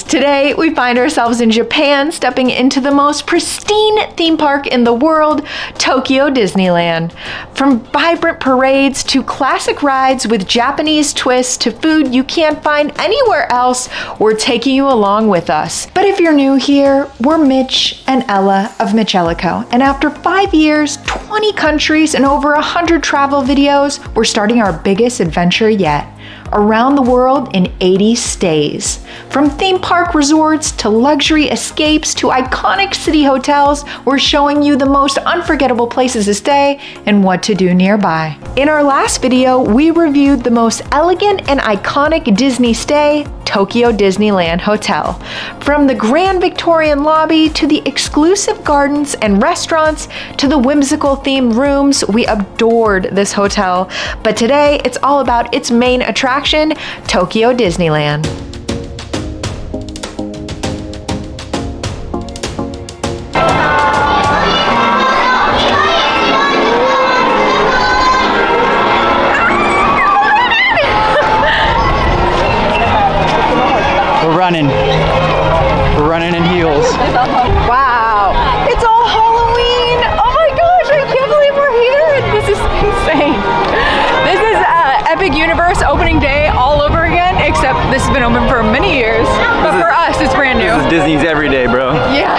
Today, we find ourselves in Japan, stepping into the most pristine theme park in the world, Tokyo Disneyland. From vibrant parades to classic rides with Japanese twists to food you can't find anywhere else, we're taking you along with us. But if you're new here, we're Mitch and Ella of MitchEllaCo, and after 5 years, 20 countries, and over 100 travel videos, we're starting our biggest adventure yet. Around the world in 80 stays. From theme park resorts to luxury escapes to iconic city hotels, we're showing you the most unforgettable places to stay and what to do nearby. In our last video, we reviewed the most elegant and iconic Disney stay, Tokyo Disneyland Hotel. From the grand Victorian lobby to the exclusive gardens and restaurants to the whimsical themed rooms, we adored this hotel. But today, it's all about its main attraction, Tokyo Disneyland. We're running in heels. Wow, it's all Halloween. Oh my gosh, I can't believe we're here. This is insane. This is Epic Universe opening day all over again, except this has been open for many years. But for us, it's brand new. This is Disney's every day, bro. Yeah.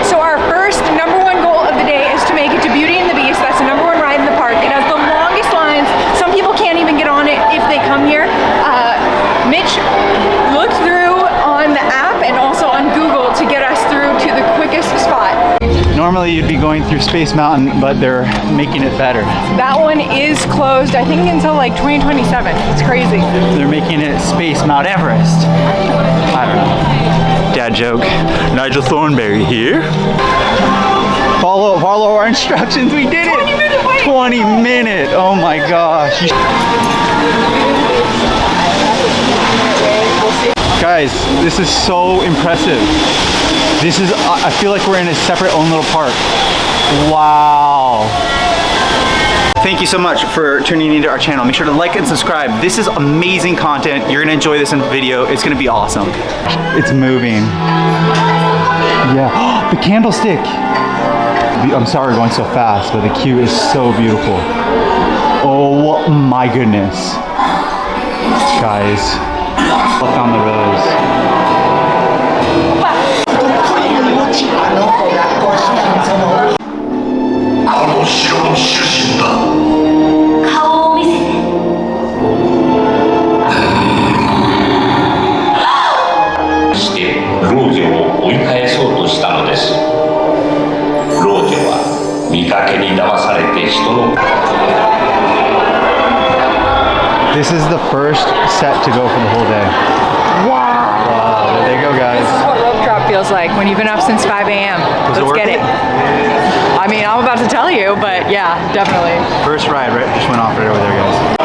So our first #1 goal of the day is to make it to Beauty and the Beast. That's the #1 ride in the park. It has the longest lines. Some people can't even get on it if they come here. Mitch looked through on the app and also on Google to get us through to the quickest spot. Normally you'd be going through Space Mountain, but they're making it better. That one is closed, I think, until like 2027. It's crazy. They're making it Space Mount Everest. I don't know. Dad joke. Nigel Thornberry here. Follow our instructions. We did it. 20 minute wait. 20 minute. Oh my gosh. Guys, this is so impressive. This is, I feel like we're in a separate own little park. Wow. Thank you so much for tuning into our channel. Make sure to like and subscribe. This is amazing content. You're gonna enjoy this in video. It's gonna be awesome. It's moving. Yeah, the candlestick. I'm sorry we're going so fast, but the queue is so beautiful. Oh my goodness. Guys. Look on the rose. This is the first set to go for the whole day. Wow. Wow, there they go, guys. This is what rope drop feels like when you've been up since 5 a.m. Let's get it. I mean, I'm about to tell you, but yeah, definitely. First ride, right? Just went off right over there, guys.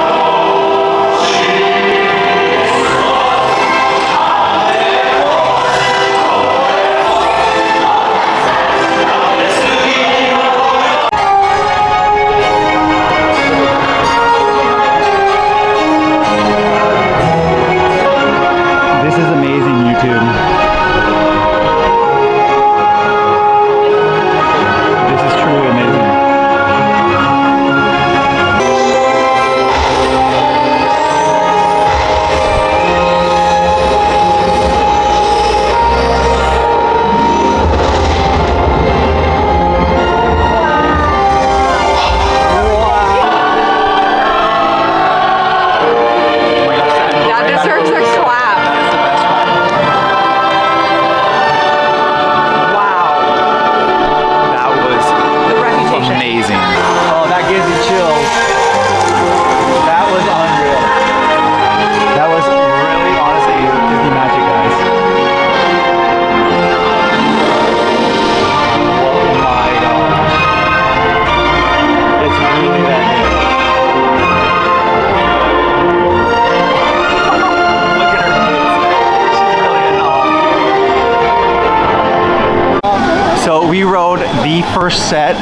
we rode the first set.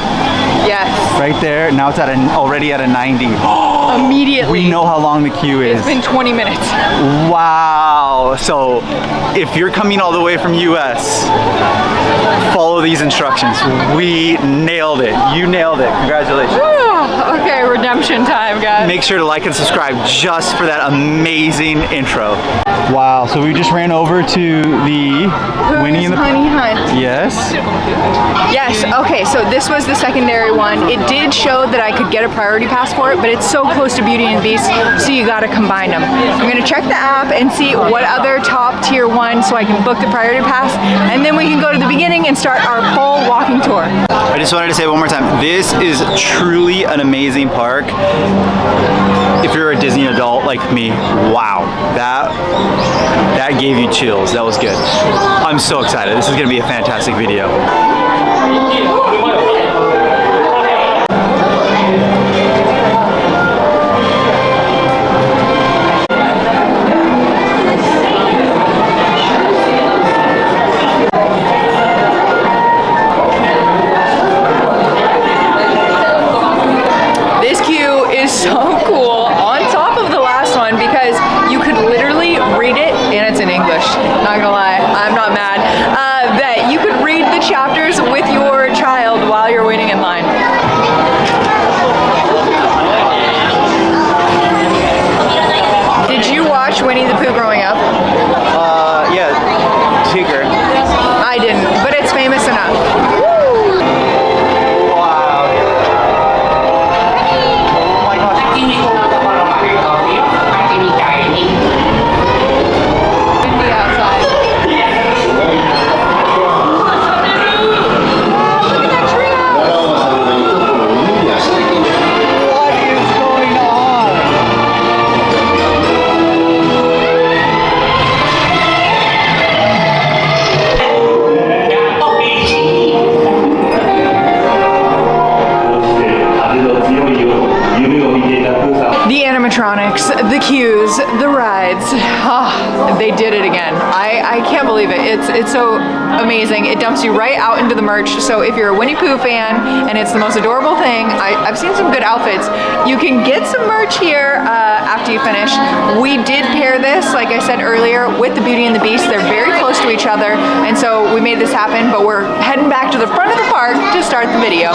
Yes. Right there. Now it's at already at a 90. Immediately. We know how long the queue is. It's been 20 minutes. Wow. So if you're coming all the way from US, follow these instructions. We nailed it. You nailed it. Congratulations. Okay, redemption time, guys. Make sure to like and subscribe just for that amazing intro. Wow, so we just ran over to the Winnie and the Honey Hunt. Yes. Yes, okay, so this was the secondary one. It did show that I could get a priority pass for it, but it's so close to Beauty and the Beast, so you gotta combine them. I'm gonna check the app and see what other top tier one so I can book the priority pass, and then we can go to the beginning and start our whole walking tour. I just wanted to say one more time, this is truly an amazing park. If you're a Disney adult like me, wow, that gave you chills. That was good. I'm so excited. This is gonna be a fantastic video. This queue is so cool, on top of the last one, because you could literally read it, and it's in English, not gonna lie, I'm not mad, that you could read the chapters with your child while you're waiting in line. Did you watch Winnie the Pooh growing up? Yeah, Tigger. I didn't, but it's famous enough. The animatronics, the queues, the rides. Oh, they did it again. I can't believe it. It's so amazing. It dumps you right out into the merch. So if you're a Winnie Pooh fan and it's the most adorable thing, I've seen some good outfits. You can get some merch here after you finish. We did pair this, like I said earlier, with the Beauty and the Beast. They're very close to each other, and so we made this happen, but we're heading back to the front of the park to start the video.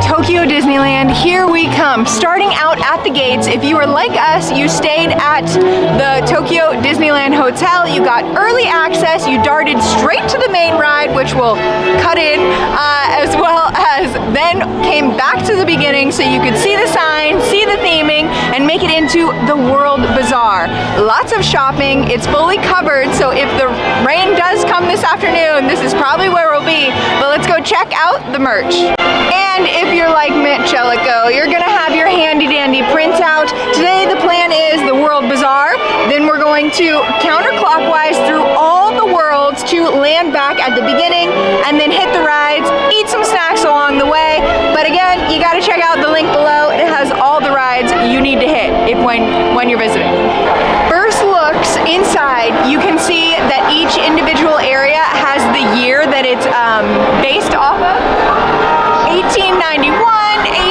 Tokyo Disneyland, here we come. Starting out at the gates, if you were like us, you stayed at the Tokyo Disneyland Hotel, you got early access, you darted straight to the main ride, which we'll cut in, as well as then came back to the beginning so you could see the sign, see the theming, and make it into the World Bazaar. Lots of shopping, it's fully covered, so if the rain does come this afternoon, this is probably where we'll be, but let's go check out the merch. And if you're like MitchEllaCo, you're gonna have your handy dandy printout. Today the plan is the World Bazaar, then we're going to counterclockwise through all the worlds to land back at the beginning and then hit the rides, eat some snacks along the way. But again, you gotta check out the link below. It has all the rides you need to hit when you're visiting. First looks inside, you can see that each individual area has the year that it's based off of. 1891,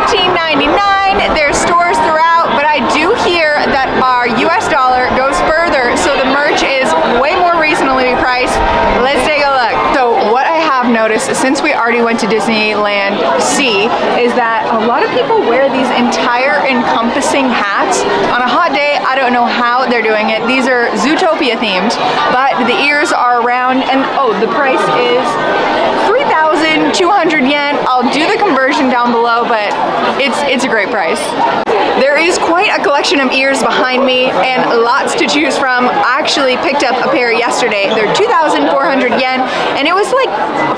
1899, there's stores throughout, but I do hear that our US dollar goes further, so the merch is way more reasonably priced. Let's take a look. So what I have noticed since we already went to Disneyland Sea is that a lot of people wear these entire encompassing hats. On a hot day, I don't know how they're doing it. These are Zootopia themed, but the ears are round, and oh, the price is 3,200 yen. I'll do the conversion down below, but it's a great price. There is quite a collection of ears behind me and lots to choose from. I actually picked up a pair yesterday. They're 2,400 yen, and it was like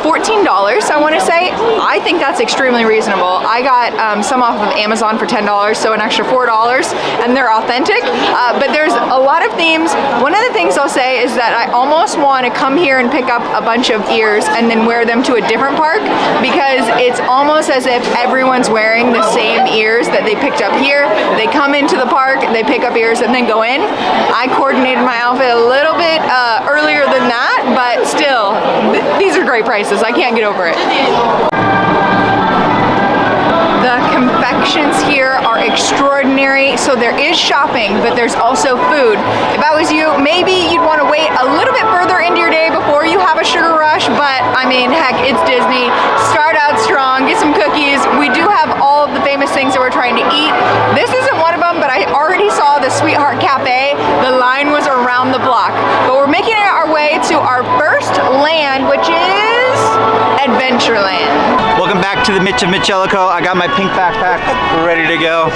$14, I want to say. I think that's extremely reasonable. I got some off of Amazon for $10, so an extra $4, and they're authentic. But there's a lot of themes. One of the things I'll say is that I almost want to come here and pick up a bunch of ears and then wear them to a different park, because it's almost as if everyone's wearing the same ears that they picked up here. They come into the park, they pick up ears, and then go in. I coordinated my outfit a little bit earlier than that, but still, these are great prices. I can't get over it. The confections here are extraordinary. So there is shopping, but there's also food. If I was you, maybe you'd want to wait a rush, but I mean, heck, it's Disney. Start out strong, get some cookies. We do have all of the famous things that we're trying to eat. This isn't one of them, but I already saw the Sweetheart Cafe. The line was around the block. But we're making our way to our first land, which is Adventureland. Welcome back to the Mitch of MitchEllaCo. I got my pink backpack ready to go.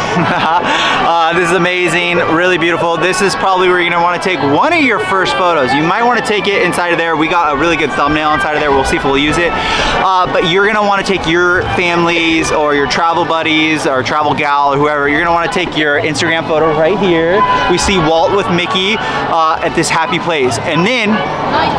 This is amazing, really beautiful. This is probably where you're gonna wanna take one of your first photos. You might wanna take it inside of there. We got a really good thumbnail inside of there. We'll see if we'll use it. But you're gonna wanna take your families or your travel buddies or travel gal or whoever. You're gonna wanna take your Instagram photo right here. We see Walt with Mickey at this happy place. And then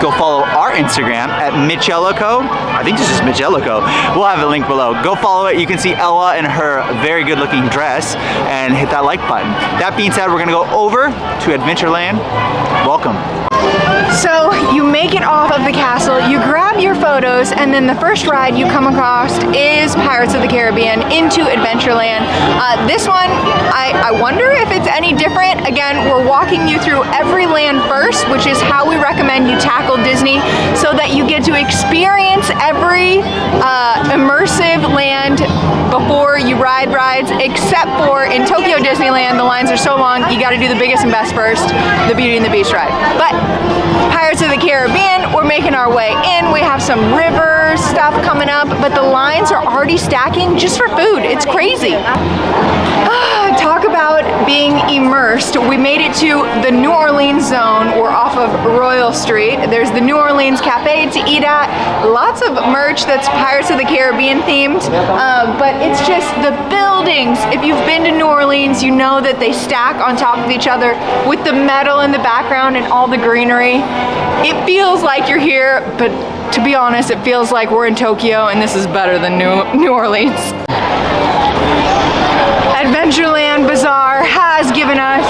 go follow our Instagram at MitchEllaCo. I think this is MitchEllaCo. We'll have a link below. Go follow it. You can see Ella in her very good looking dress and hit that like button. That being said, we're gonna go over to Adventureland. Welcome. So you make it off of the castle, you grab your photos, and then the first ride you come across is Pirates of the Caribbean into Adventureland. This one, I wonder if it's any different. Again, we're walking you through every land first, which is how we recommend you tackle Disney, so that you get to experience every immersive land before you ride rides, except for in Tokyo Disneyland, the lines are so long, you gotta do the biggest and best first, the Beauty and the Beast ride. But Pirates of the Caribbean, we're making our way in. We have some river stuff coming up, but the lines are already stacking just for food. It's crazy. Talk about being immersed. We made it to the New Orleans zone. We're off of Royal Street. There's the New Orleans Cafe to eat at. Lots of merch that's Pirates of the Caribbean themed, but it's just the buildings. If you've been to New Orleans, you know that they stack on top of each other with the metal in the background and all the greenery. It feels like you're here, but to be honest, it feels like we're in Tokyo and this is better than New Orleans. Adventureland Bazaar has given us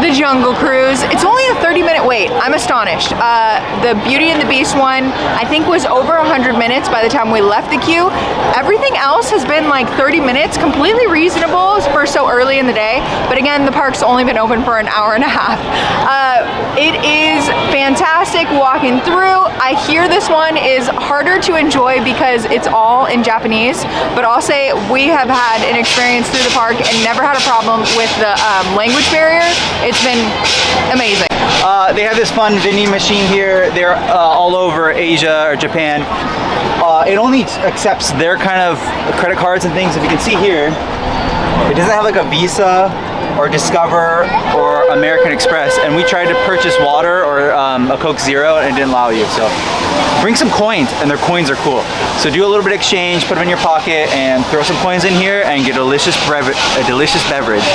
the Jungle Cruise. It's only a 30-minute wait. I'm astonished. The Beauty and the Beast one, I think, was over 100 minutes by the time we left the queue. Everything else has been like 30 minutes, completely reasonable for so early in the day. But again, the park's only been open for an hour and a half. It is fantastic walking through. I hear this one is harder to enjoy because it's all in Japanese, but I'll say we have had an experience through the park and never had a problem with the language barrier. It's been amazing. They have this fun vending machine here. They're all over Asia or Japan. It only accepts their kind of credit cards and things. If you can see here, it doesn't have like a Visa or Discover or American Express, and we tried to purchase water or a Coke Zero and it didn't allow you. So bring some coins, and their coins are cool. So do a little bit of exchange, put them in your pocket, and throw some coins in here and get a delicious beverage.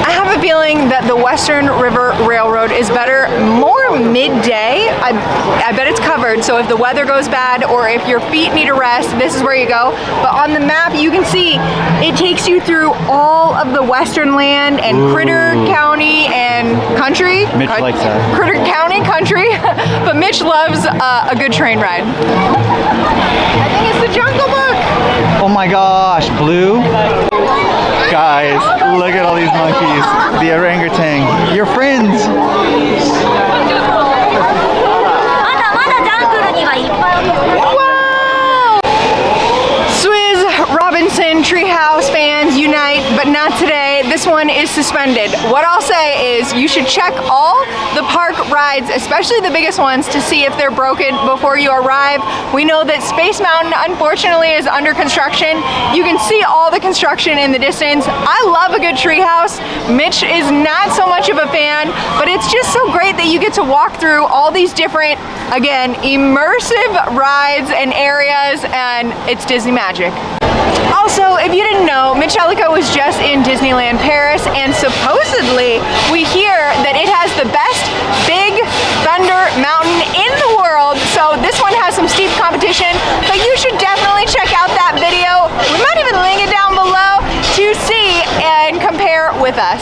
I have a feeling that the Western River Railroad is better more midday. I bet it's covered, so if the weather goes bad or if your feet need a rest, this is where you go. But on the map, you can see it takes you through all of the Western land and Critter County and country. Mitch likes that. Critter County country, but Mitch loves a good train ride. I think it's the Jungle Book. Oh my gosh, Blue. Guys, look at all these monkeys. The orangutan. Your friends. Wow! Swizz Robinson Treehouse fans unite, but not today. This one is suspended. What I'll say is you should check all the park rides, especially the biggest ones, to see if they're broken before you arrive. We know that Space Mountain, unfortunately, is under construction. You can see all the construction in the distance. I love a good treehouse. Mitch is not so much of a fan, but it's just so great that you get to walk through all these different, again, immersive rides and areas, and it's Disney magic. Also, if you didn't know, MitchEllaCo was just in Disneyland Paris, and supposedly we hear that it has the best big thunder mountain in the world. So this one has some steep competition, but you should definitely check out that video. We might even link it down below to see and compare with us.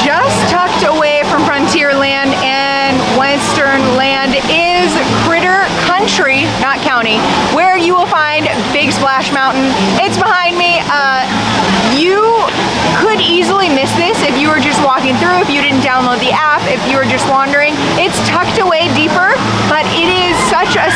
Just tucked away from Frontierland and Western Land is Critter Country, not county, where you will find Big Splash Mountain. It's behind me. You could easily miss this if you were just walking through, if you didn't download the app, if you were just wandering. It's tucked away deeper, but it is such a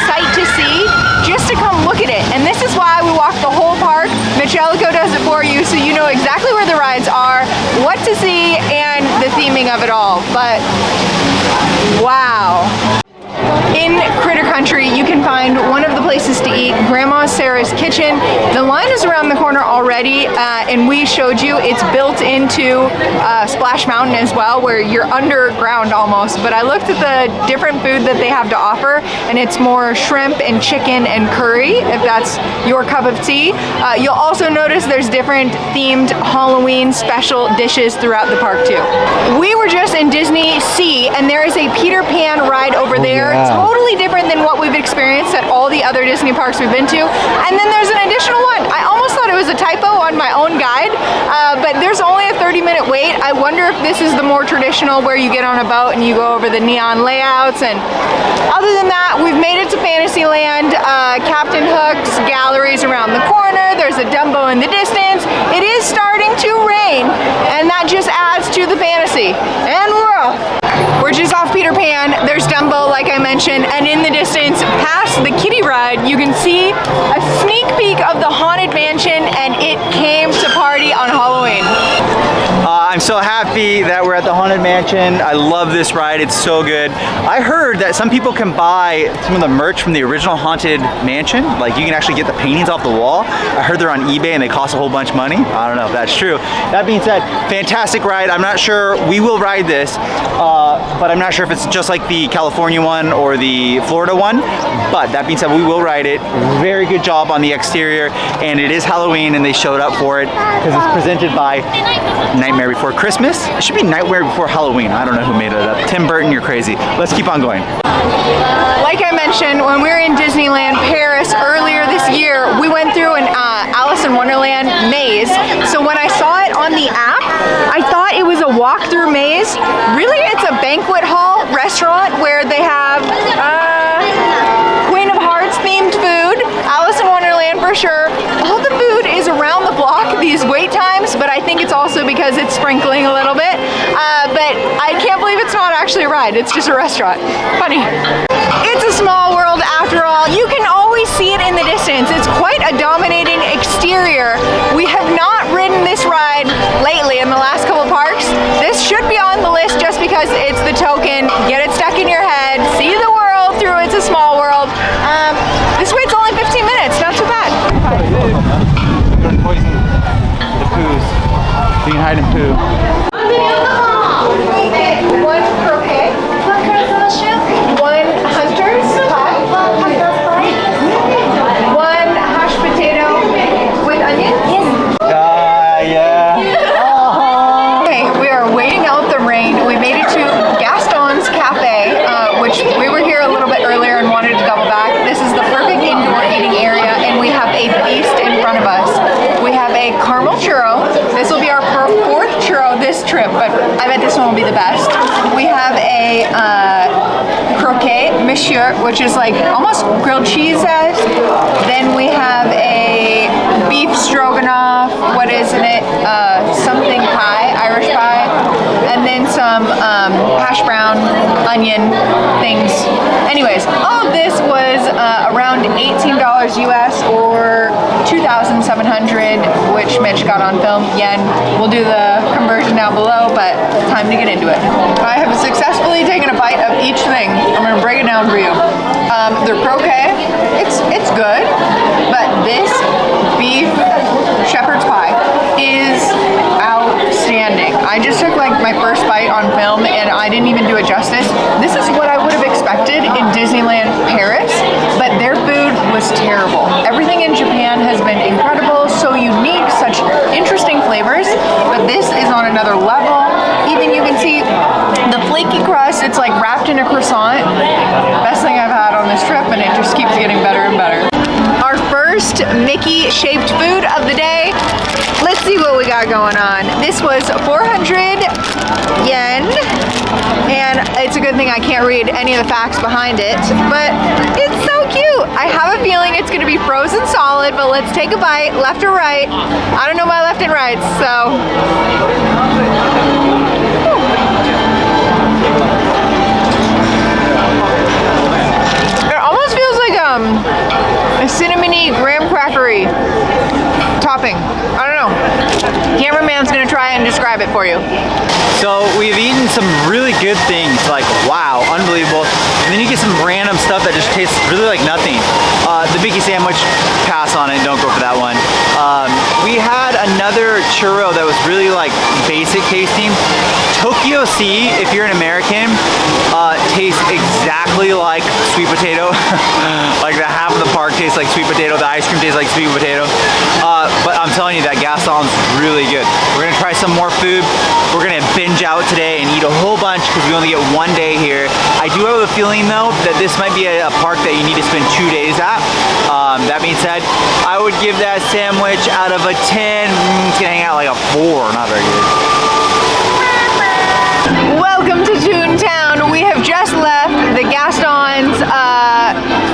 MitchEllaCo does it for you, so you know exactly where the rides are, what to see, and the theming of it all. But wow. In Critter Country, you can find one of the places to eat, Grandma Sarah's Kitchen. The line is around the corner already, and we showed you it's built into Splash Mountain as well, where you're underground almost. But I looked at the different food that they have to offer, and it's more shrimp and chicken and curry, if that's your cup of tea. You'll also notice there's different themed Halloween special dishes throughout the park too. We were just in Disney Sea, and there is a Peter Pan ride over there. Yeah. Totally different than what we've experienced at all the other Disney parks we've been to. And then there's an additional one. I almost thought it was a typo on my own guide, but there's only a 30-minute wait. I wonder if this is the more traditional where you get on a boat and you go over the neon layouts. And other than that, we've made it to Fantasyland. Captain Hook's galleries around the corner. There's a Dumbo in the distance. It is starting to rain, and that just adds to the fantasy. And we're off. We're just off Peter Pan. There's Dumbo, like I mentioned, and in the distance, past the kiddie ride, you can see a sneak peek of the Haunted Mansion, and it came to party on Halloween. I'm so happy that we're at the Haunted Mansion. I love this ride, it's so good. I heard that some people can buy some of the merch from the original Haunted Mansion. Like, you can actually get the paintings off the wall. I heard they're on eBay and they cost a whole bunch of money. I don't know if that's true. That being said, fantastic ride. I'm not sure we will ride this, but I'm not sure if it's just like the California one or the Florida one. But that being said, we will ride it. Very good job on the exterior, and it is Halloween and they showed up for it because it's presented by Nightmare Before Christmas. It should be Nightmare Before Halloween. I don't know who made it up. Tim Burton, you're crazy. Let's keep on going. Like I mentioned, when we were in Disneyland Paris earlier this year, we went through an Alice in Wonderland maze. So when I saw it on the app, I thought it was a walkthrough maze. Really, it's a banquet hall restaurant where they have Queen of Hearts themed food, Alice in Wonderland for sure. All the food is around the block, these wait times, but I think it's also because it's sprinkling a little bit. But I can't believe it's not actually a ride, it's just a restaurant. Funny. It's a small world after all. You can always see it in the distance. It's quite a dominating exterior. We have not ridden this ride lately in the last couple of parks. This should be on the list just because it's the token. Get it stuck in your head, see the world through It's a Small World. This wait's only 15 minutes, not too bad. Don't poison the Poohs. You can hide in Pooh. One croquet. One hunter's pie. One hashed potato with onion. Yeah. Okay, we are waiting out the rain. We made it to Gaston's Cafe, which we were here a little bit earlier and wanted to double back. This is the perfect indoor eating area, and we have a feast in front of us. We have a caramel churro. This will be our fourth churro this trip, but I bet this one will be the best. We have a croquet monsieur, which is like almost grilled cheese-esque. Then we have a beef stroganoff. What is it? Something pie, Irish pie. And then some hash brown, onion things. Anyways, all of this was around $18 US or 2,700, which Mitch got on film. Yen. We'll do the conversion down below, but time to get into it. I have successfully taken a bite of each thing. I'm gonna break it down for you. The croquet, it's good, but this beef shepherd's pie is outstanding. I just took like my first bite on film and I didn't even do it justice. This is what I would have expected in Disneyland Paris, but their food was terrible. Everything in Japan has been incredible, so unique, such interesting flavors, but this is on another level. Even you can see the flaky crust, it's like wrapped in a croissant. Best thing I've had on this trip, and it just keeps getting better and better. Our first Mickey-shaped food of the day. Let's see what we got going on. This was 400 yen, and it's a good thing I can't read any of the facts behind it, but it's so cute. I have a feeling it's gonna be frozen solid, but let's take a bite, left or right. I don't know my left and right, so. It almost feels like a cinnamony graham crackery topping. cameraman's gonna try and describe it for you. So we've eaten some really good things, like wow, unbelievable. And then you get some random stuff that just tastes really like nothing. The Mickey sandwich, pass on it, don't go for that one. We had another churro that was really like basic tasting. Tokyo Sea, if you're an American, tastes exactly like sweet potato. Like the half of the park tastes like sweet potato, the ice cream tastes like sweet potato. But I'm telling you that Gaston's really good. We're gonna try some more food. We're gonna binge out today and eat a whole bunch because we only get one day here. I do have a feeling though that this might be a park that you need to spend 2 days at. That being said, I would give that sandwich out of a 10. It's gonna hang out like a 4, not very good. Welcome to Toontown. We have just left the Gaston's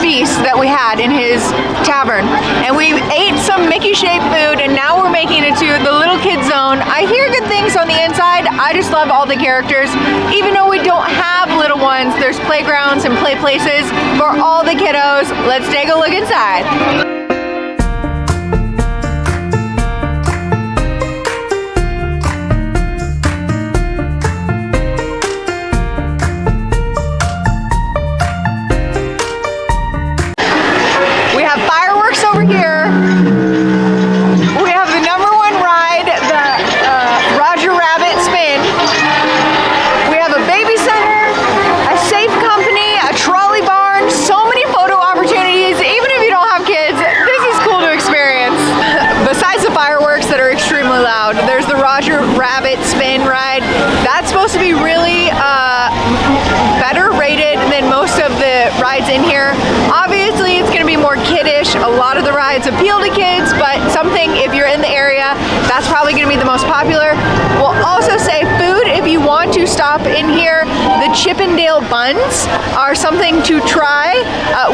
feast that we had in his tavern. And we ate some Mickey-shaped food and now we're making it to the little kid zone. I hear good things on the inside. I just love all the characters. Even though we don't have little ones, there's playgrounds and play places for all the kiddos. Let's take a look inside. Rabbit spin ride. That's supposed to be really better rated than most of the rides in here. Obviously it's going to be more kiddish. A lot of the rides appeal to kids, but something if you're in the area, that's probably going to be the most popular. We'll also say food, if you want to stop in here, the Chippendale buns are something to try.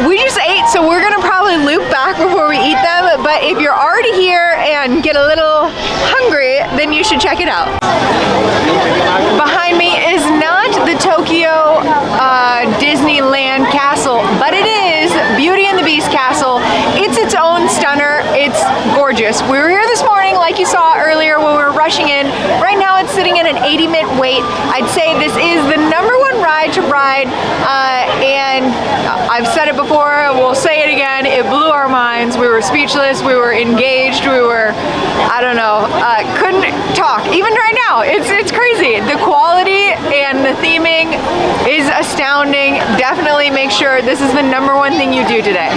We just ate, so we're going to probably loop back before we eat them, but if you're already here and get a little hungry, then you should check it out. Behind me is not the Tokyo Disneyland castle, but it is Beauty and the Beast castle. It's its own stunner. It's gorgeous. We were here this morning, like you saw earlier when we were rushing in. Right now it's sitting at an 80-minute wait. I'd say this is the #1 ride to ride, and I've said it before, we'll say it again, it blew our minds. We were speechless, we were engaged, we were, I don't know, couldn't talk. Even right now, it's crazy. The quality and the theming is astounding. Definitely make sure this is the #1 thing you do today.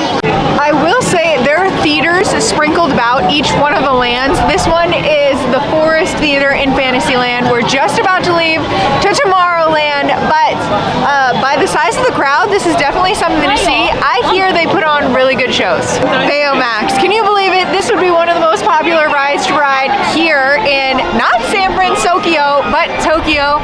I will say there are theaters sprinkled about each one of the lands. This one is the Forest Theater in Fantasyland. We're just about to leave to Tomorrowland, but by the size of the crowd, this is definitely something to see. I hear they put on really good shows. Baymax, can you believe it? This would be one of the most popular rides to ride here in not San Francisco, but Tokyo.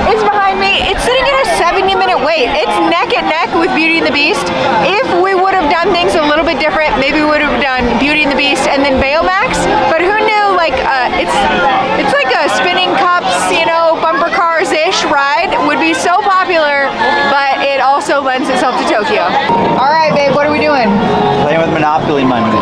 It's behind me. It's sitting at a 70-minute wait. It's neck and neck with Beauty and the Beast. If we would have done things a little bit different, maybe we would have done Beauty and the Beast and then Baymax, but who knew, like, it's like a spinning cups, you know, bumper cars-ish ride would be so popular, but it also lends itself to Tokyo. All right, babe, what are we doing? Playing with Monopoly money.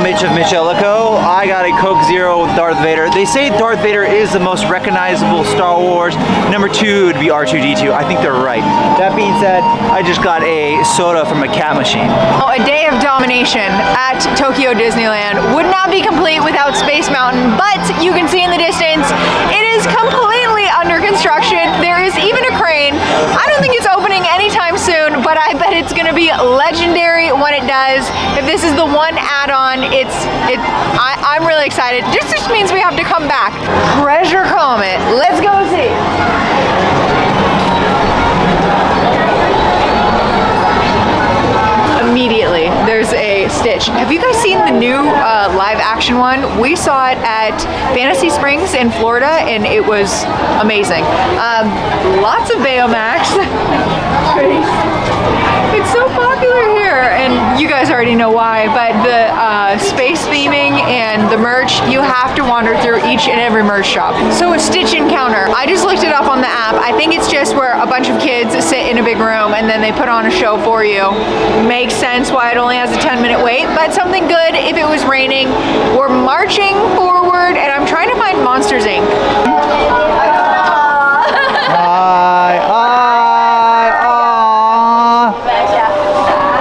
Mitch of MitchEllaCo. I got a Coke Zero with Darth Vader. They say Darth Vader is the most recognizable Star Wars. #2 would be R2-D2. I think they're right. That being said, I just got a soda from a cat machine. Oh, a day of domination at Tokyo Disneyland would not be complete without Space Mountain, but you can see in the distance, it is completely under construction. There is even a crane. I don't think it's opening anytime soon, but I bet it's gonna be legendary when it does. If this is the one add-on, I'm really excited. This just means we have to come back. Treasure Comet. Let's go see. Immediately, there's a Stitch. Have you guys seen the new live action one? We saw it at Fantasy Springs in Florida, and it was amazing. Lots of Baymax. It's so popular here. here, and you guys already know why, but the space theming and the merch, you have to wander through each and every merch shop. So a Stitch Encounter, I just looked it up on the app. I think it's just where a bunch of kids sit in a big room and then they put on a show for you. Makes sense why it only has a 10-minute wait, but something good if it was raining. We're marching forward, and I'm trying to find Monsters, Inc.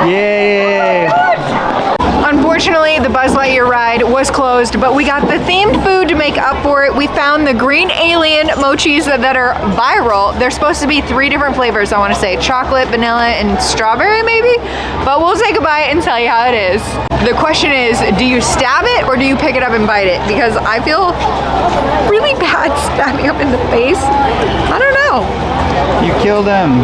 Yay! Unfortunately, the Buzz Lightyear ride was closed, but we got the themed food to make up for it. We found the green alien mochis that are viral. They're supposed to be 3 different flavors, I want to say. Chocolate, vanilla, and strawberry, maybe? But we'll take a bite and tell you how it is. The question is, do you stab it or do you pick it up and bite it? Because I feel really bad stabbing up in the face. I don't know. You killed him.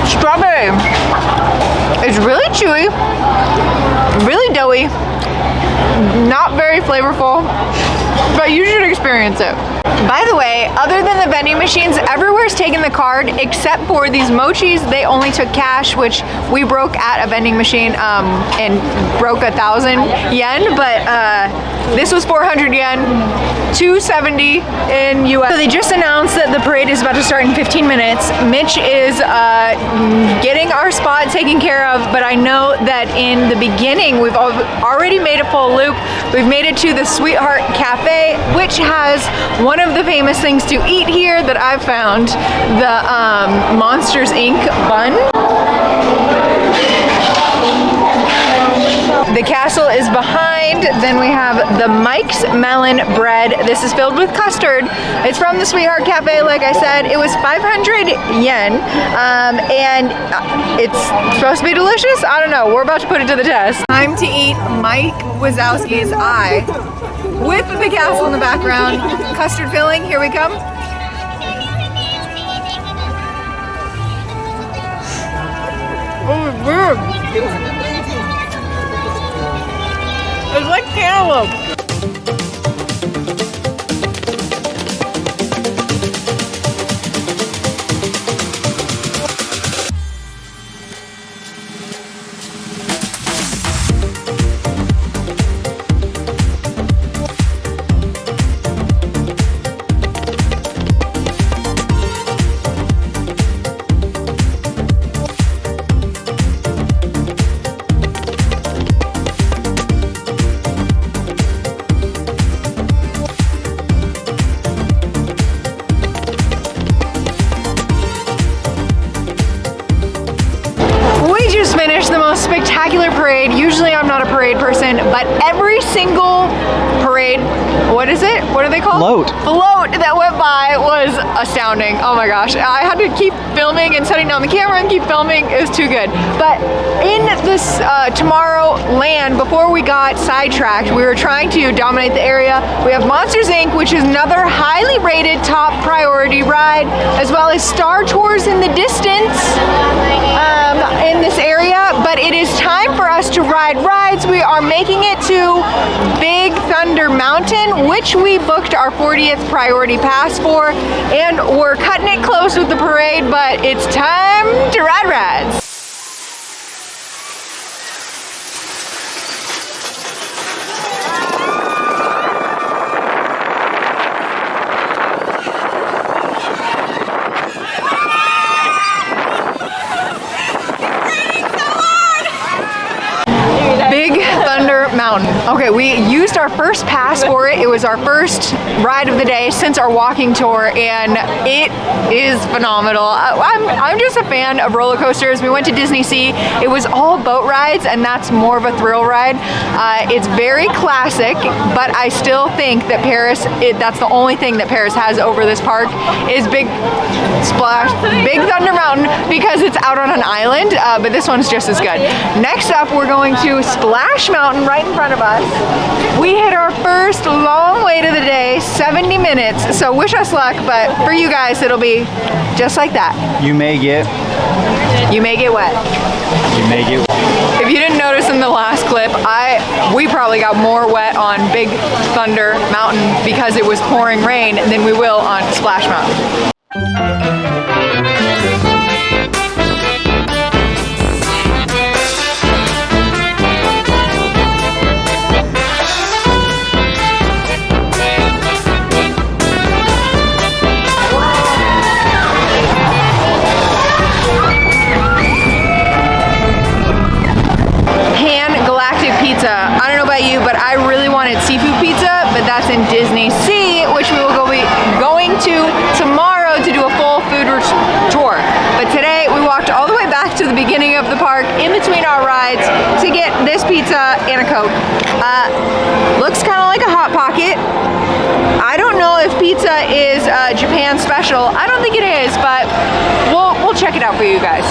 Strawberry. It's really chewy, really doughy, not very flavorful, but you should experience it. By the way, other than the vending machines, everywhere's taking the card except for these mochis. They only took cash, which we broke at a vending machine and broke 1,000 yen, but this was 400 yen, 270 in US. So they just announced that the parade is about to start in 15 minutes. Mitch is getting our spot taken care of, but I know that in the beginning, we've already made a full loop. We've made it to the Sweetheart Cafe, which has one of the famous things to eat here that I've found, the Monsters, Inc. bun. The castle is behind. Then we have the Mike's Melon bread. This is filled with custard. It's from the Sweetheart Cafe, like I said. It was 500 yen, and it's supposed to be delicious. I don't know. We're about to put it to the test. Time to eat Mike Wazowski's eye with the castle in the background. Custard filling. Here we come. Oh, it's weird. It's like cantaloupe. Spectacular parade. Usually I'm not a parade person, but every single parade, what is it? What are they called? Float that went by was astounding. Oh my gosh. I had to keep filming and setting down the camera and keep filming. It was too good. But in this Tomorrowland, before we got sidetracked, we were trying to dominate the area. We have Monsters, Inc., which is another highly rated top priority ride, as well as Star Tours in the distance in this area. But it is time for us to ride rides. We are making it to Big Thunder Mountain, which we booked our 40th priority pass for, and we're cutting it close with the parade, but it's time to ride rides. Okay, we used our first pass for it. It was our first ride of the day since our walking tour, and it is phenomenal. I'm just a fan of roller coasters. We went to Disney Sea. It was all boat rides, and that's more of a thrill ride. It's very classic, but I still think that Paris, that's the only thing that Paris has over this park, is Big Thunder Mountain, because it's out on an island, but this one's just as good. Next up, we're going to Splash Mountain right in front of us. We hit our first long wait of the day, 70 minutes, so wish us luck, but for you guys, it'll be just like that. You may get wet. You may get wet. If you didn't notice in the last clip, we probably got more wet on Big Thunder Mountain because it was pouring rain than we will on Splash Mountain. to get this pizza and a Coke. Looks kind of like a Hot Pocket. I don't know if pizza is Japan special. I don't think it is, but we'll check it out for you guys.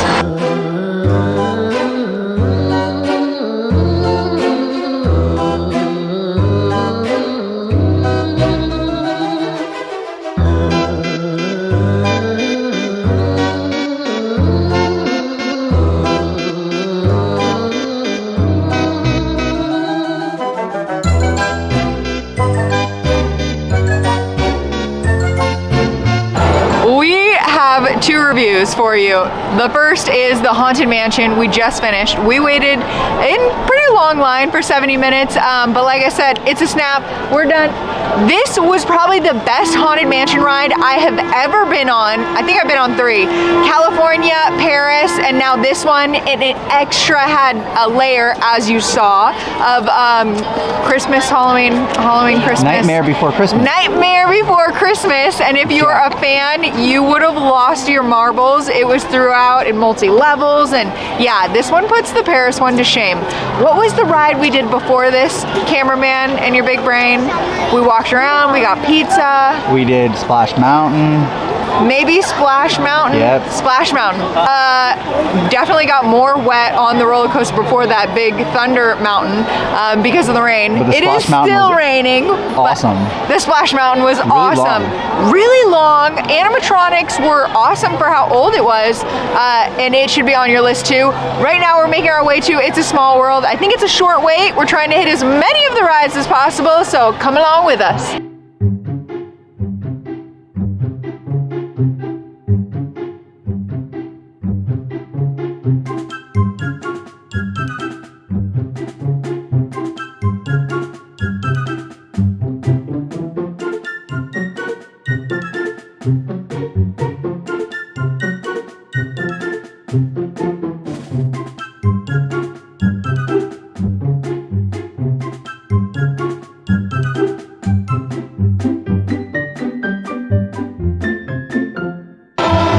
Two reviews for you. The first is the Haunted Mansion. We just finished. We waited in pretty long line for 70 minutes, but like I said, it's a snap. We're done. This was probably the best Haunted Mansion ride I have ever been on. I think I've been on 3. California, Paris, and now this one. And it extra had a layer, as you saw, of Christmas, Halloween, Christmas. Nightmare Before Christmas. Nightmare Before Christmas. And if you're a fan, you would have lost your marbles. It was throughout in multi-levels, and yeah, this one puts the Paris one to shame. What was the ride we did before this, cameraman and your big brain? We walked around, we got pizza. We did Splash Mountain. Maybe Splash Mountain. Yep. Splash Mountain. Definitely got more wet on the roller coaster before that big Thunder Mountain because of the rain. But the it is still raining. Awesome. The Splash Mountain was really awesome. Long. Really long. Animatronics were awesome for how old it was, and it should be on your list too. Right now we're making our way to It's a Small World. I think it's a short wait. We're trying to hit as many of the rides as possible, so come along with us.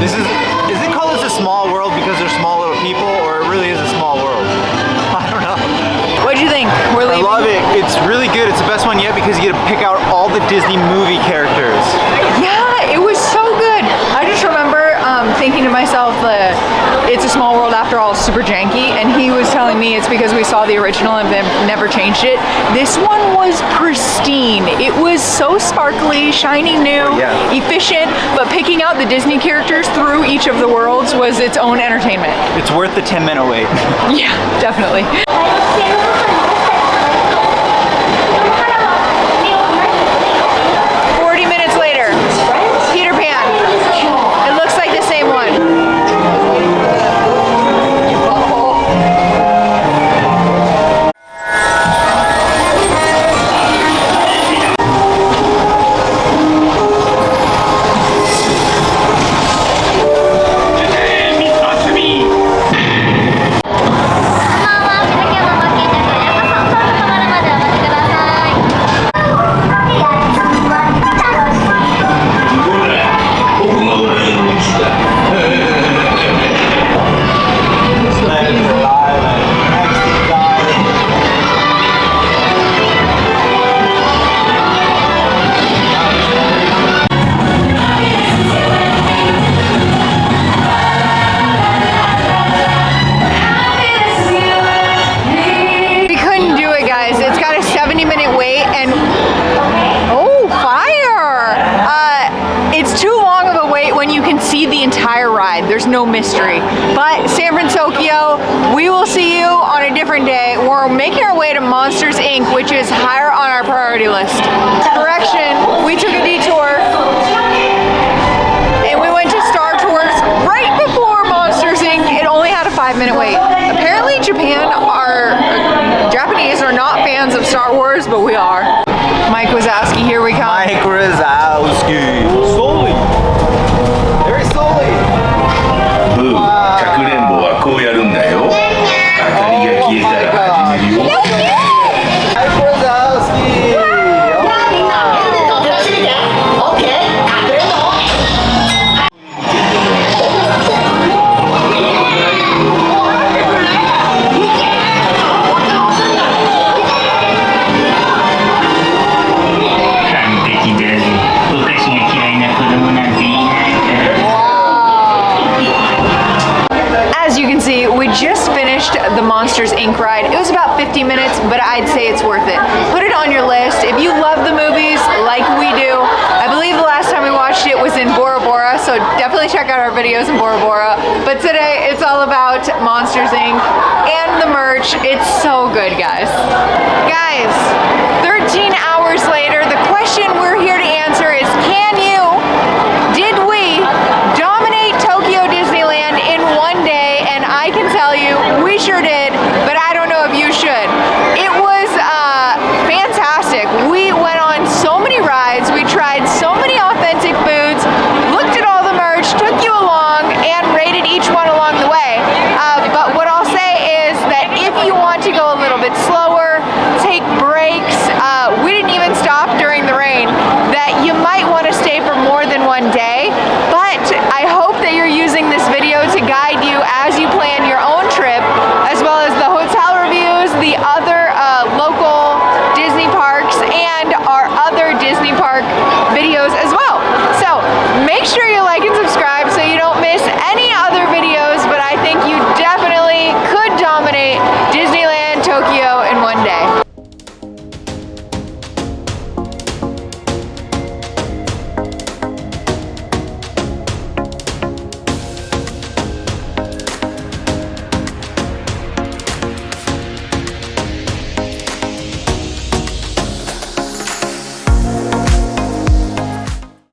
Is it called It's a Small World because they're small little people, or it really is a small world? I don't know. What'd you think? We're leaving. I love it. It's really good. It's the best one yet because you get to pick out all the Disney movie characters. Yeah, it was so good. I just remember thinking to myself that It's a Small World after all is super janky, and he was telling me it's because we saw the original and they've never changed it. This one was pristine. It was so sparkly, shiny new, efficient, but picking out the Disney characters through each of the worlds was its own entertainment. It's worth the 10-minute wait. Yeah, definitely. 40 minutes later, Peter Pan. It looks like the same one. There's no mystery. But San Francisco, we will see you on a different day. We're making our way to Monsters Inc., which is higher on our priority list. Correction, we took a detour and we went to Star Tours right before Monsters Inc. It only had a 5-minute wait. Apparently Japanese are not fans of Star Wars, but we are. Mike Wazowski, here we come. Mike Wazowski. Slowly. Very slowly. Pooh, かくれんぼはこうやるんだよ。明かりが消えたら始めるよ。Mike Wazowski. about 50 minutes, but I'd say it's worth it. Put it on your list. If you love the movies like we do, I believe the last time we watched it was in Bora Bora, so definitely check out our videos in Bora Bora. But today it's all about Monsters Inc. and the merch. It's so good, guys. Guys, 13 hours later, the question we're here to answer is, did we dominate Tokyo Disneyland in one day? And I can tell you, we sure did, but I don't know if you should. It was fantastic. We went on so many rides, we tried so many authentic foods, looked at all the merch, took you along, and rated each one along the way. But what I'll say is that if you want to go a little bit slow,